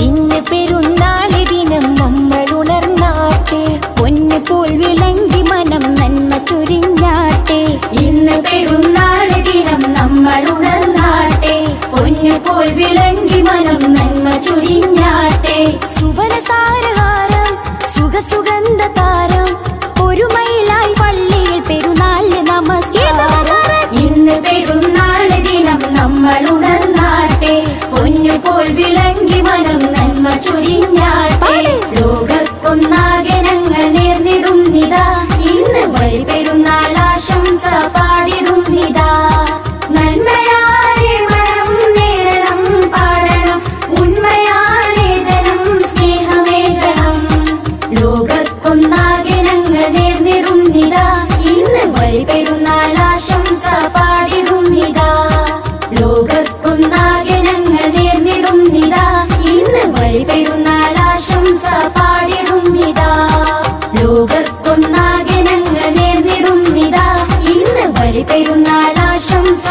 ഇന്ന് പെരുന്നാളി ദിനം നമ്മൾ ഉണർന്നാട്ടെ, പൊന്നുപോൽ വിളങ്ങി മനം നന്മ ചൊരിഞ്ഞാട്ടെ. ഇന്ന് പെരുന്നാളി ദിനം നമ്മൾ ഉണർന്നാട്ടെ, പൊന്നുപോൽ വിളങ്ങി മനം നന്മ ചൊരിഞ്ഞാട്ടെ. സുവർണസാരഹാരം സുഖസുഗന്ധ താരം ഒരുമയിലായി പള്ളിയിൽ പെരുന്നാളിന് നമസ്കാരം. ഇന്ന് പെരുന്നാളി ദിനം നമ്മൾ ഉണർന്നാട്ടെ, പൊന്നുപോൽ വിളങ്ങി മനം നന്മ ചൊരിഞ്ഞാട്ടെ. ലോകത്തൊന്നാകെ ഞങ്ങൾ നേർന്നിടും നിതാ, ഇന്ന് വഴി പെരുന്നാൾ ആശംസ പാടിടും നിതാ. നന്മയാലെ മനം നേരണം പാടണം, ഉന്മയാലെ ജനം സ്നേഹമേകണം. ലോകത്തൊന്നാകെ ഞങ്ങൾ നേർന്നിടും നിതാ, ഇന്ന് വഴി പെരുന്നാൾ ആശംസ പാടിടും നിതാ. ലോകത്തൊന്നാകെ ഞങ്ങൾ നേർന്നിടും നിതാ, ഇന്ന് വഴി പെരുന്നാൾ ആശംസ പാടിടും നിതാ. ലോകത്തൊന്നാകെ ഞങ്ങൾ നേർന്നിടും നിതാ, ഇന്ന് വഴി പെരുന്നാൾ ആശംസ